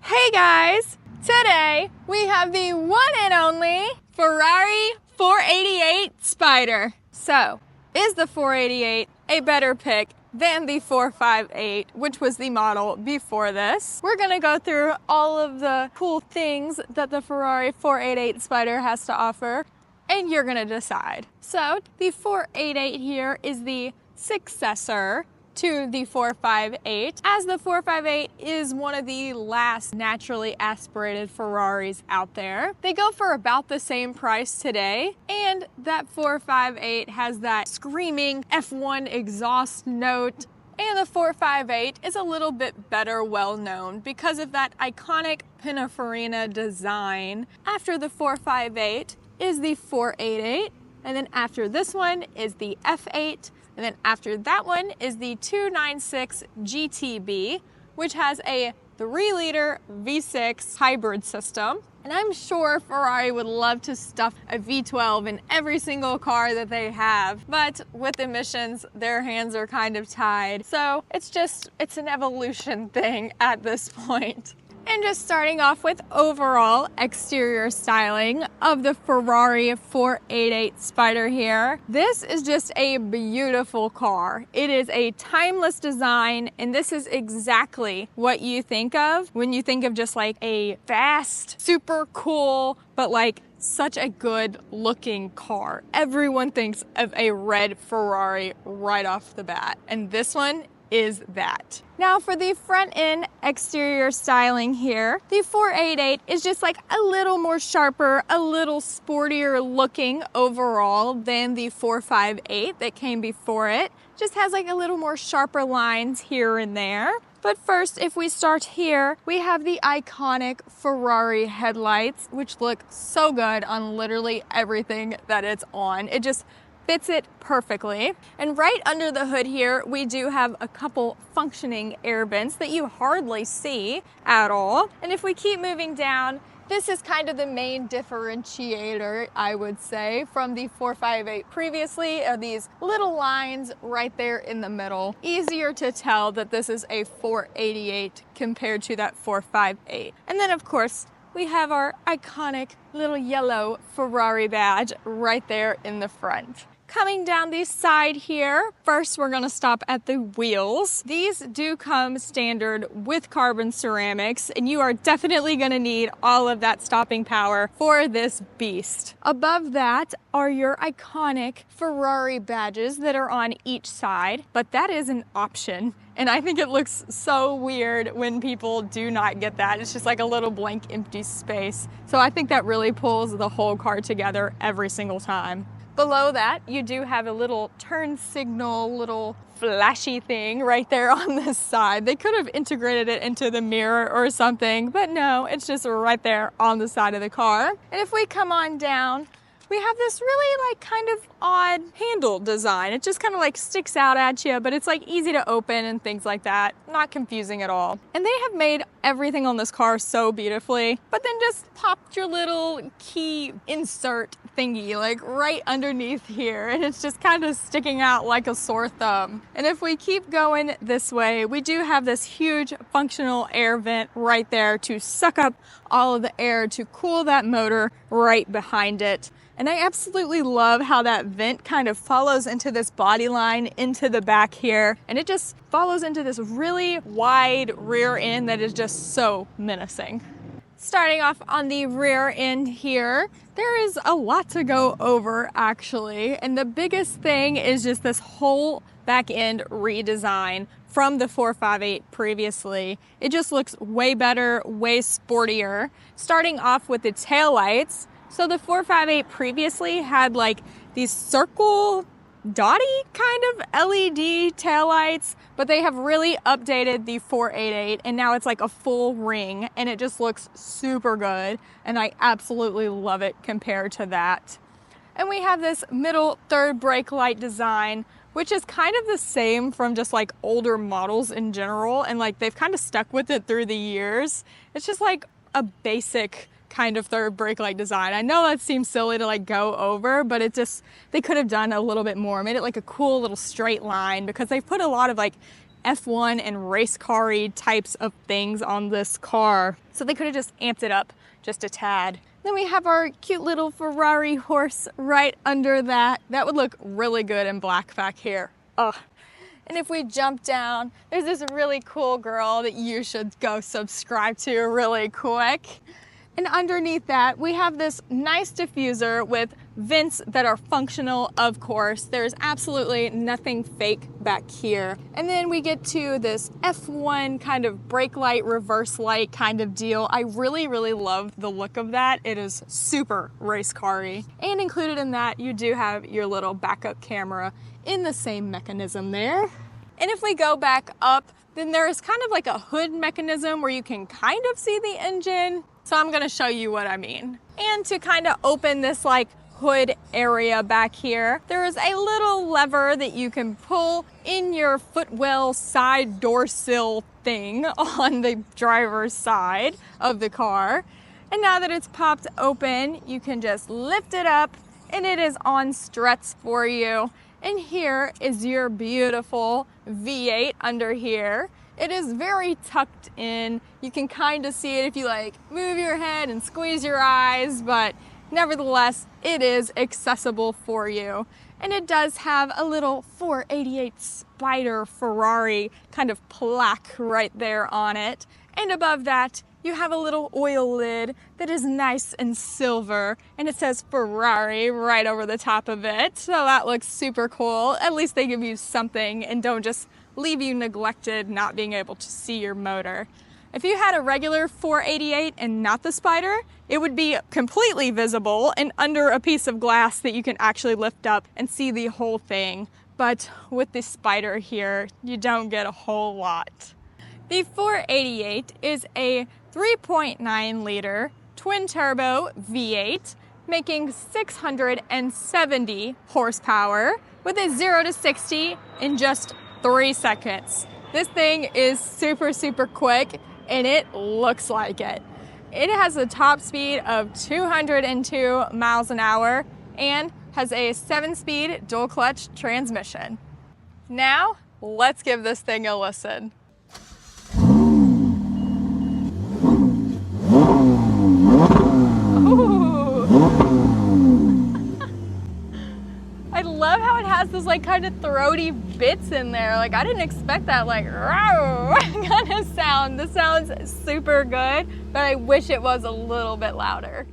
Hey guys! Today we have the one and only Ferrari 488 Spyder. So, is the 488 a better pick than the 458, which was the model before this? We're gonna go through all of the cool things that the Ferrari 488 Spyder has to offer, and you're gonna decide. So, the 488 here is the successor to the 458, as the 458 is one of the last naturally aspirated Ferraris out there. They go for about the same price today, and that 458 has that screaming F1 exhaust note, and the 458 is a little bit better well known because of that iconic Pininfarina design. After the 458 is the 488, and then after this one is the F8, and then after that one is the 296 GTB, which has a 3-liter V6 hybrid system. And I'm sure Ferrari would love to stuff a V12 in every single car that they have, but with emissions, their hands are kind of tied. So it's an evolution thing at this point. And just starting off with overall exterior styling of the Ferrari 488 Spyder here. This is just a beautiful car. It is a timeless design, and this is exactly what you think of when you think of just like a fast, super cool, but like such a good looking car. Everyone thinks of a red Ferrari right off the bat, and this one is that. Now for the front end exterior styling here, the 488 is just like a little more sharper, a little sportier looking overall than the 458 that came before it. Just has like a little more sharper lines here and there. But first, if we start here, we have the iconic Ferrari headlights, which look so good on literally everything that it's on. It just fits it perfectly. And right under the hood here, we do have a couple functioning air vents that you hardly see at all. And if we keep moving down, this is kind of the main differentiator, I would say, from the 458 previously, are these little lines right there in the middle. Easier to tell that this is a 488 compared to that 458. And then of course, we have our iconic little yellow Ferrari badge right there in the front. Coming down the side here, first we're gonna stop at the wheels. These do come standard with carbon ceramics, and you are definitely gonna need all of that stopping power for this beast. Above that are your iconic Ferrari badges that are on each side, but that is an option. And I think it looks so weird when people do not get that. It's just like a little blank empty space. So I think that really pulls the whole car together every single time. Below that, you do have a little turn signal, little flashy thing right there on this side. They could have integrated it into the mirror or something, but no, it's just right there on the side of the car. And if we come on down, we have this really like kind of odd handle design. It just kind of like sticks out at you, but it's like easy to open and things like that. Not confusing at all. And they have made everything on this car so beautifully, but then just popped your little key insert thingy like right underneath here, and it's just kind of sticking out like a sore thumb. And if we keep going this way, we do have this huge functional air vent right there to suck up all of the air to cool that motor right behind it. And I absolutely love how that vent kind of follows into this body line into the back here, and it just follows into this really wide rear end that is just so menacing. Starting off on the rear end here, there is a lot to go over actually, and the biggest thing is just this whole back end redesign from the 458 previously. It just looks way better, way sportier. Starting off with the taillights. So the 458 previously had like these circle dotty kind of LED taillights, but they have really updated the 488 and now it's like a full ring, and it just looks super good, and I absolutely love it compared to that. And we have this middle third brake light design, which is kind of the same from just like older models in general, and like they've kind of stuck with it through the years. It's just like a basic kind of third brake light design. I know that seems silly to like go over, but it just, they could have done a little bit more, made it like a cool little straight line, because they've put a lot of like F1 and race car-y types of things on this car. So they could have just amped it up just a tad. Then we have our cute little Ferrari horse right under that. That would look really good in black back here. Oh. And if we jump down, there's this really cool girl that you should go subscribe to really quick. And underneath that, we have this nice diffuser with vents that are functional, of course. There's absolutely nothing fake back here. And then we get to this F1 kind of brake light, reverse light kind of deal. I really, really love the look of that. It is super race car-y. And included in that, you do have your little backup camera in the same mechanism there. And if we go back up, then there is kind of like a hood mechanism where you can kind of see the engine. So I'm gonna show you what I mean. And to kind of open this like hood area back here, there is a little lever that you can pull in your footwell side door sill thing on the driver's side of the car. And now that it's popped open, you can just lift it up and it is on struts for you. And here is your beautiful V8 under here. It is very tucked in. You can kind of see it if you like move your head and squeeze your eyes, but nevertheless, it is accessible for you. And it does have a little 488 Spyder Ferrari kind of plaque right there on it. And above that, you have a little oil lid that is nice and silver, and it says Ferrari right over the top of it. So that looks super cool. At least they give you something and don't just leave you neglected, not being able to see your motor. If you had a regular 488 and not the Spyder, it would be completely visible and under a piece of glass that you can actually lift up and see the whole thing. But with the Spyder here, you don't get a whole lot. The 488 is a 3.9 liter twin turbo V8 making 670 horsepower with a 0 to 60 in just 3 seconds. This thing is super, super quick and it looks like it. It has a top speed of 202 miles an hour and has a 7-speed dual clutch transmission. Now, let's give this thing a listen. I love how it has this like kind of throaty bits in there. Like I didn't expect that like row kind of sound. This sounds super good, but I wish it was a little bit louder.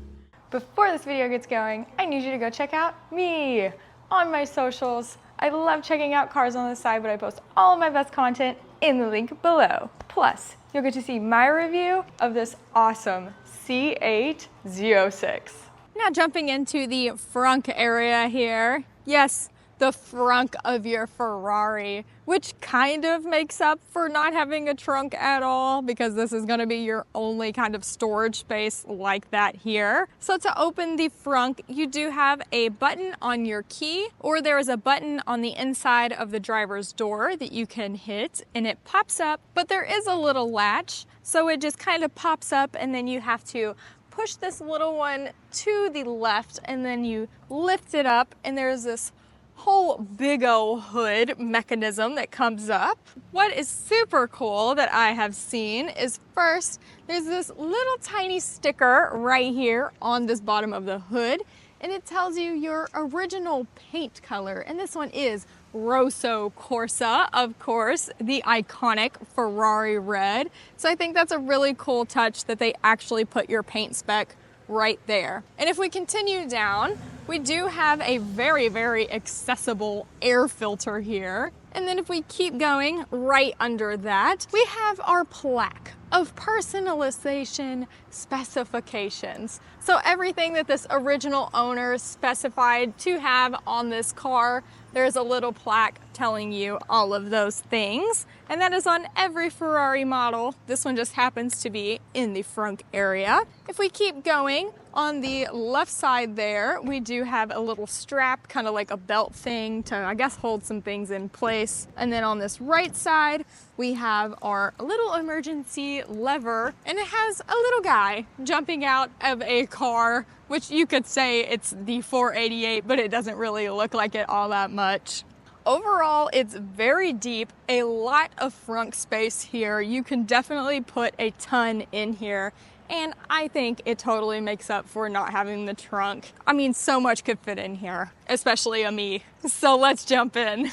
Before this video gets going, I need you to go check out me on my socials. I love checking out cars on the side, but I post all of my best content in the link below. Plus, you'll get to see my review of this awesome C8 Z06. Now jumping into the frunk area here. Yes, the frunk of your Ferrari, which kind of makes up for not having a trunk at all because this is going to be your only kind of storage space like that here. So to open the frunk, you do have a button on your key, or there is a button on the inside of the driver's door that you can hit and it pops up, but there is a little latch. So it just kind of pops up and then you have to push this little one to the left and then you lift it up and there's this whole big old hood mechanism that comes up. What is super cool that I have seen is first, there's this little tiny sticker right here on this bottom of the hood and it tells you your original paint color, and this one is Rosso Corsa, of course, the iconic Ferrari red. So I think that's a really cool touch that they actually put your paint spec right there. And if we continue down, we do have a very, very accessible air filter here. And then if we keep going right under that, we have our plaque of personalization specifications. So everything that this original owner specified to have on this car, there's a little plaque telling you all of those things. And that is on every Ferrari model. This one just happens to be in the frunk area. If we keep going, on the left side there, we do have a little strap, kind of like a belt thing to, I guess, hold some things in place. And then on this right side, we have our little emergency lever, and it has a little guy jumping out of a car, which you could say it's the 488, but it doesn't really look like it all that much. Overall, it's very deep, a lot of frunk space here. You can definitely put a ton in here. And I think it totally makes up for not having the trunk. I mean, so much could fit in here, especially a me. So let's jump in.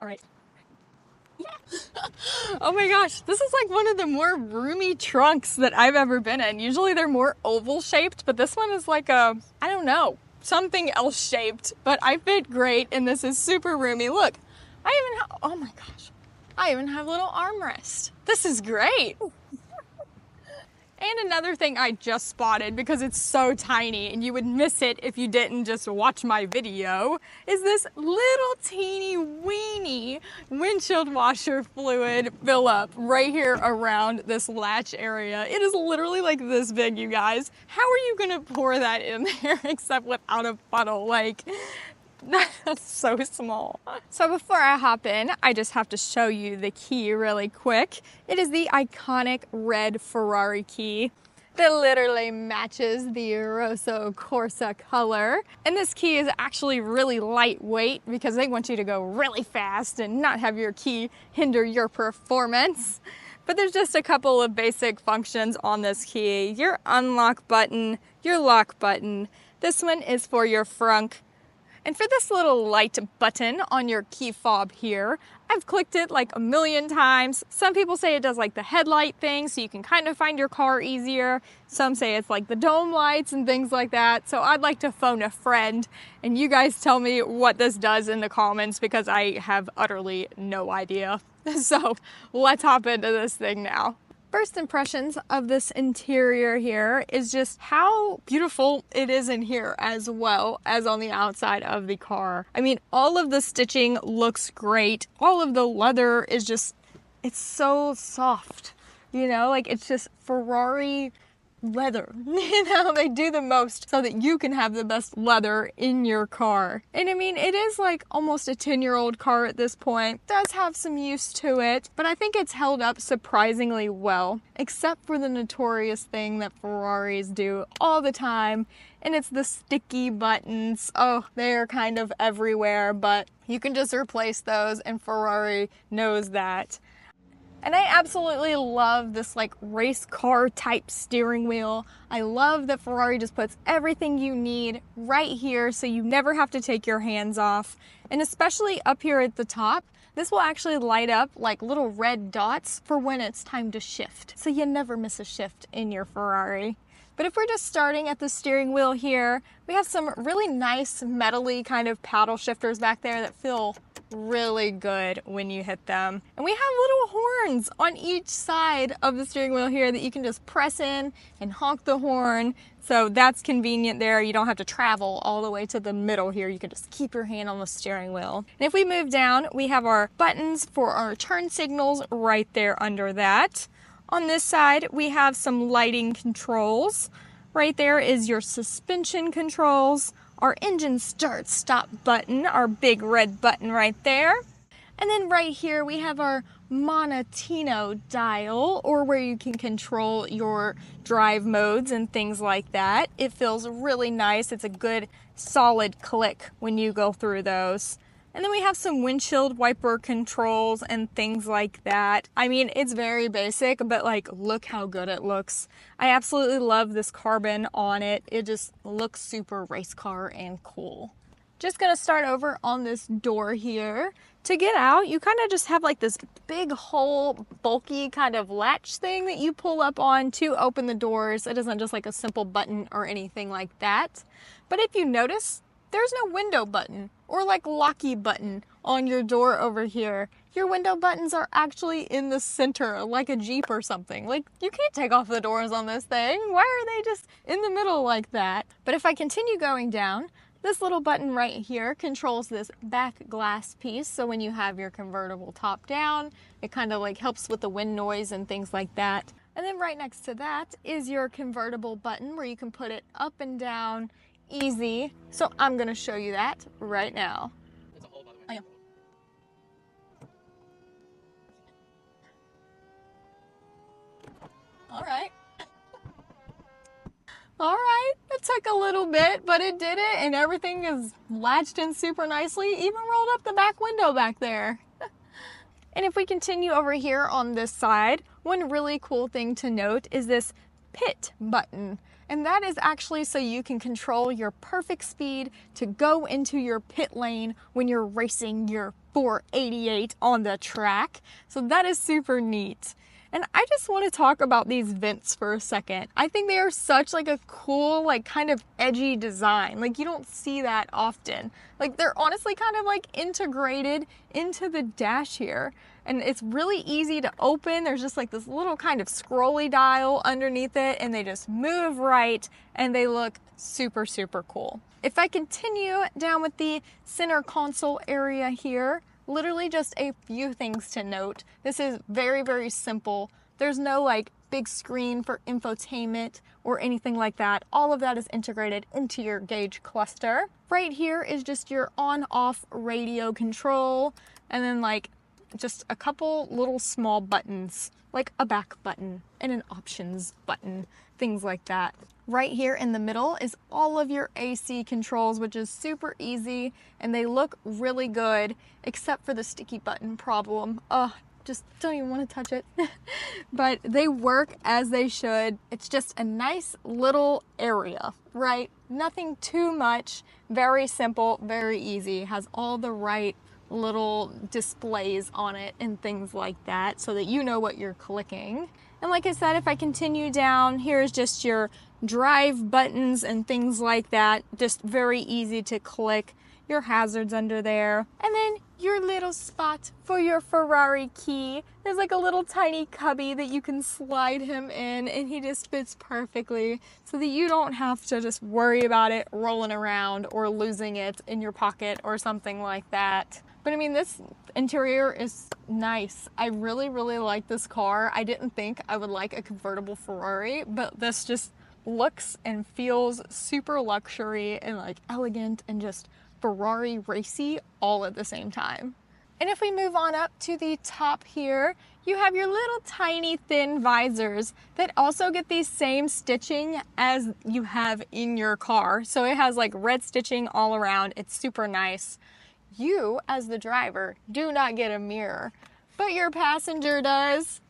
All right. Oh my gosh, this is like one of the more roomy trunks that I've ever been in. Usually they're more oval shaped, but this one is like a, I don't know, something else shaped, but I fit great and this is super roomy. Look, I even have, oh my gosh, I even have a little armrest. This is great. And another thing I just spotted, because it's so tiny and you would miss it if you didn't just watch my video, is this little teeny weeny windshield washer fluid fill up right here around this latch area. It is literally like this big, you guys. How are you gonna pour that in there except without a funnel? Like, that's so small. So before I hop in, I just have to show you the key really quick. It is the iconic red Ferrari key that literally matches the Rosso Corsa color. And this key is actually really lightweight because they want you to go really fast and not have your key hinder your performance. But there's just a couple of basic functions on this key. Your unlock button, your lock button. This one is for your frunk. And for this little light button on your key fob here, I've clicked it like a million times. Some people say it does like the headlight thing so you can kind of find your car easier. Some say it's like the dome lights and things like that. So I'd like to phone a friend and you guys tell me what this does in the comments because I have utterly no idea. So let's hop into this thing now. First impressions of this interior here is just how beautiful it is in here as well as on the outside of the car. I mean, all of the stitching looks great. All of the leather is just, it's so soft, you know, like it's just Ferrari leather. You know, they do the most so that you can have the best leather in your car. And I mean, it is like almost a 10-year-old car at this point. It does have some use to it, but I think it's held up surprisingly well, except for the notorious thing that Ferraris do all the time, and it's the sticky buttons. Oh, they are kind of everywhere, but you can just replace those, and Ferrari knows that. And I absolutely love this like race car type steering wheel. I love that Ferrari just puts everything you need right here so you never have to take your hands off. And especially up here at the top, this will actually light up like little red dots for when it's time to shift. So you never miss a shift in your Ferrari. But if we're just starting at the steering wheel here, we have some really nice metally kind of paddle shifters back there that feel really good when you hit them. And we have little horns on each side of the steering wheel here that you can just press in and honk the horn. So that's convenient there. You don't have to travel all the way to the middle here. You can just keep your hand on the steering wheel. And if we move down, we have our buttons for our turn signals right there under that. On this side, we have some lighting controls. Right there is your suspension controls, our engine start stop button, our big red button right there. And then right here we have our Monotino dial, or where you can control your drive modes and things like that. It feels really nice. It's a good solid click when you go through those. And then we have some windshield wiper controls and things like that. I mean, it's very basic, but like, look how good it looks. I absolutely love this carbon on it. It just looks super race car and cool. Just gonna start over on this door here. To get out, you kind of just have like this big whole bulky kind of latch thing that you pull up on to open the doors. It isn't just like a simple button or anything like that. But if you notice, there's no window button or like locky button on your door over here. Your window buttons are actually in the center, like a Jeep or something. Like, you can't take off the doors on this thing. Why are they just in the middle like that? But if I continue going down, this little button right here controls this back glass piece. So when you have your convertible top down, it kind of like helps with the wind noise and things like that. And then right next to that is your convertible button where you can put it up and down easy. So I'm gonna show you that right now. I am. All right. All right, it took a little bit, but it did it, and everything is latched in super nicely, even rolled up the back window back there. And if we continue over here on this side, one really cool thing to note is this pit button. And that is actually so you can control your perfect speed to go into your pit lane when you're racing your 488 on the track. So that is super neat. And I just want to talk about these vents for a second. I think they are such like a cool, like kind of edgy design. Like you don't see that often. Like they're honestly kind of like integrated into the dash here. And it's really easy to open. There's just like this little kind of scrolly dial underneath it, and they just move right, and they look super, super cool. If I continue down with the center console area here, literally just a few things to note. This is very, very simple. There's no like big screen for infotainment or anything like that. All of that is integrated into your gauge cluster. Right here is just your on-off radio control, and then like just a couple little small buttons, like a back button and an options button, things like that. Right here in the middle is all of your AC controls, which is super easy, and they look really good, except for the sticky button problem. Just don't even want to touch it. But they work as they should. It's just a nice little area, right? Nothing too much, very simple, very easy, has all the right little displays on it and things like that so that you know what you're clicking. And like I said, if I continue down, here's just your drive buttons and things like that. Just very easy to click. Your hazards under there. And then your little spot for your Ferrari key. There's like a little tiny cubby that you can slide him in, and he just fits perfectly so that you don't have to just worry about it rolling around or losing it in your pocket or something like that. But I mean, this interior is nice. I really, really like this car. I didn't think I would like a convertible Ferrari, but this just looks and feels super luxury and like elegant and just Ferrari racy all at the same time. And if we move on up to the top here, you have your little tiny thin visors that also get the same stitching as you have in your car. So it has like red stitching all around. It's super nice. You, as the driver, do not get a mirror, but your passenger does.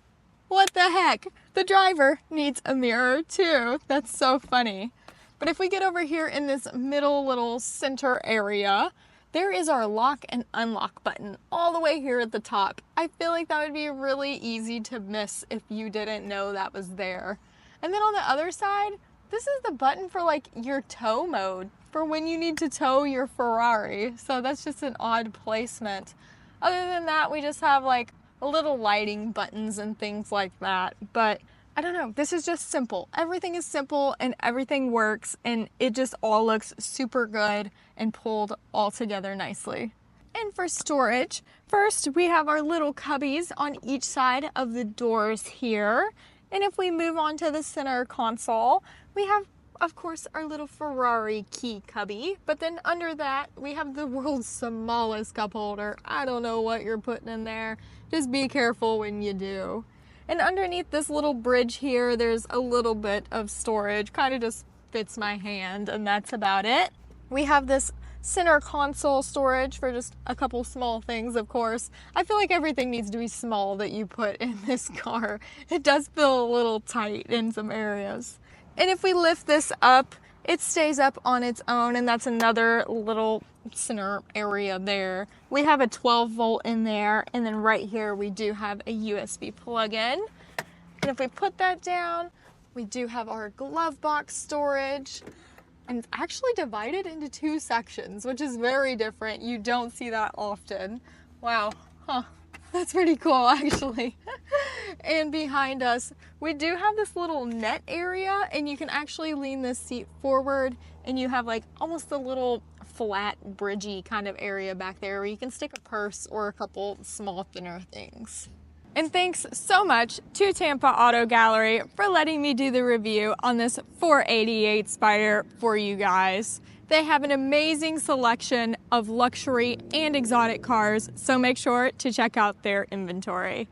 What the heck? The driver needs a mirror too. That's so funny. But if we get over here in this middle little center area, there is our lock and unlock button all the way here at the top. I feel like that would be really easy to miss if you didn't know that was there. And then on the other side, this is the button for like your tow mode, for when you need to tow your Ferrari. So that's just an odd placement. Other than that, we just have like a little lighting buttons and things like that. But I don't know, this is just simple. Everything is simple and everything works, and it just all looks super good and pulled all together nicely. And for storage, first we have our little cubbies on each side of the doors here. And if we move on to the center console, we have, of course, our little Ferrari key cubby. But then under that, we have the world's smallest cup holder. I don't know what you're putting in there. Just be careful when you do. And underneath this little bridge here, there's a little bit of storage. Kind of just fits my hand, and that's about it. We have this center console storage for just a couple small things, of course. I feel like everything needs to be small that you put in this car. It does feel a little tight in some areas. And if we lift this up, it stays up on its own, and that's another little center area there. We have a 12 volt in there, and then right here we do have a USB plug-in. And if we put that down, we do have our glove box storage, and it's actually divided into two sections, which is very different. You don't see that often. Wow, that's pretty cool actually. And behind us, we do have this little net area, and you can actually lean this seat forward, and you have like almost a little flat bridgey kind of area back there where you can stick a purse or a couple small thinner things. And thanks so much to Tampa Auto Gallery for letting me do the review on this 488 Spyder for you guys. They have an amazing selection of luxury and exotic cars, so make sure to check out their inventory.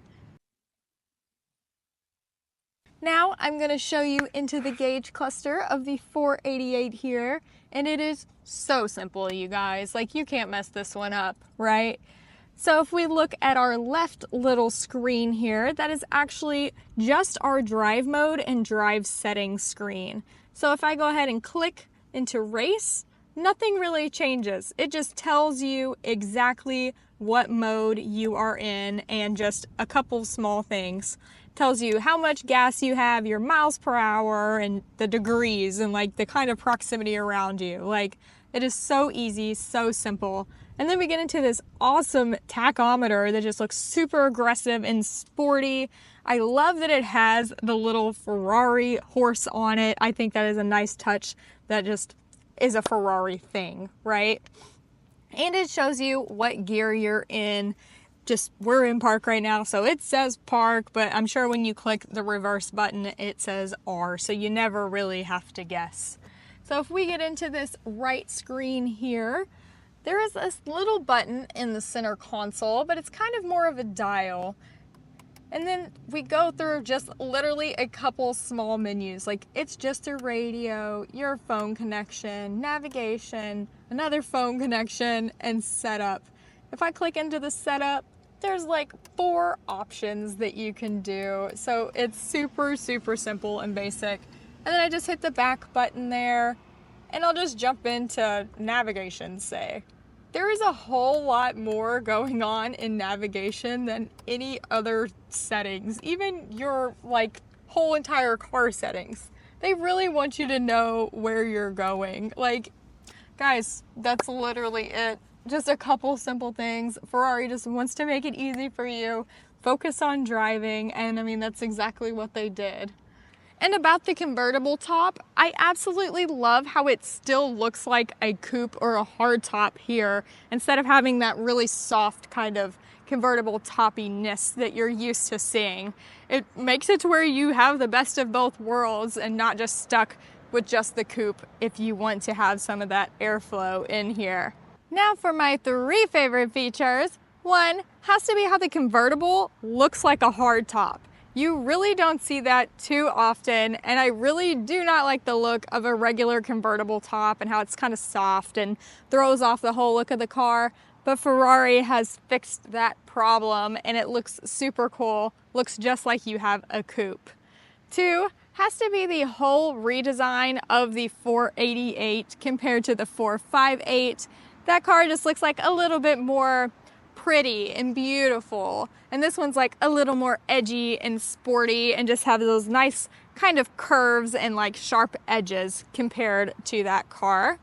Now I'm going to show you into the gauge cluster of the 488 here, and it is so simple, you guys. Like, you can't mess this one up, right? So if we look at our left little screen here, that is actually just our drive mode and drive settings screen. So if I go ahead and click into race, nothing really changes. It just tells you exactly what mode you are in and just a couple small things. It tells you how much gas you have, your miles per hour, and the degrees, and like the kind of proximity around you. Like, it is so easy, so simple. And then we get into this awesome tachometer that just looks super aggressive and sporty. I love that it has the little Ferrari horse on it. I think that is a nice touch that just is a Ferrari thing, right? And it shows you what gear you're in. Just, we're in park right now, so it says park, but I'm sure when you click the reverse button, it says R, so you never really have to guess. So if we get into this right screen here, there is this little button in the center console, but it's kind of more of a dial. And then we go through just literally a couple small menus. Like, it's just a radio, your phone connection, navigation, another phone connection, and setup. If I click into the setup, there's like 4 options that you can do. So it's super, super simple and basic. And then I just hit the back button there, and I'll just jump into navigation, say. There is a whole lot more going on in navigation than any other settings, even your like whole entire car settings. They really want you to know where you're going. Like, guys, that's literally it. Just a couple simple things. Ferrari just wants to make it easy for you. Focus on driving, and I mean, that's exactly what they did. And about the convertible top, I absolutely love how it still looks like a coupe or a hard top here, instead of having that really soft kind of convertible toppiness that you're used to seeing. It makes it to where you have the best of both worlds and not just stuck with just the coupe if you want to have some of that airflow in here. Now for my 3 favorite features. 1 has to be how the convertible looks like a hard top. You really don't see that too often, and I really do not like the look of a regular convertible top and how it's kind of soft and throws off the whole look of the car. But Ferrari has fixed that problem, and it looks super cool. Looks just like you have a coupe. 2 has to be the whole redesign of the 488 compared to the 458. That car just looks like a little bit more pretty and beautiful, and this one's like a little more edgy and sporty and just have those nice kind of curves and like sharp edges compared to that car.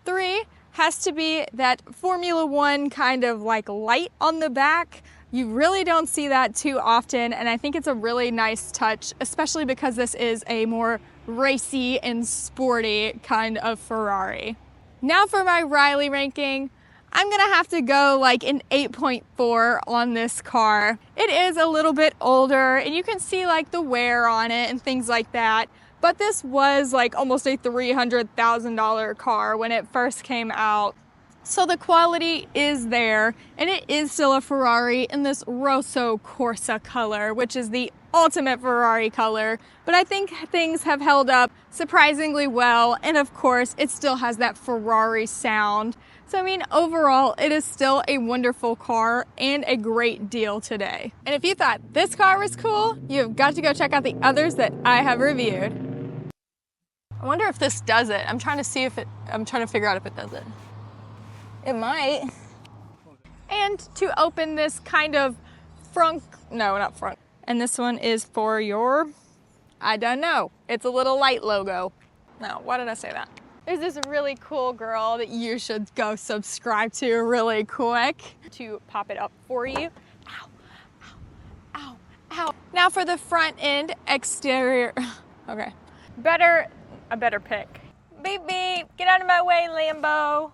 3 has to be that Formula One kind of like light on the back. You really don't see that too often, and I think it's a really nice touch, especially because this is a more racy and sporty kind of Ferrari. Now for my Riley ranking. I'm gonna have to go like an 8.4 on this car. It is a little bit older, and you can see like the wear on it and things like that. But this was like almost a $300,000 car when it first came out. So the quality is there, and it is still a Ferrari in this Rosso Corsa color, which is the ultimate Ferrari color. But I think things have held up surprisingly well, and of course it still has that Ferrari sound. So I mean, overall, it is still a wonderful car and a great deal today. And if you thought this car was cool, you've got to go check out the others that I have reviewed. I wonder if this does it. I'm trying to figure out if it does it. It might. And to open this kind of not front. And this one is for your, I don't know. It's a little light logo. No, why did I say that? There's this really cool girl that you should go subscribe to really quick to pop it up for you. Ow, ow, ow, ow. Now for the front end exterior. Okay. A better pick. Beep, beep. Get out of my way, Lambo.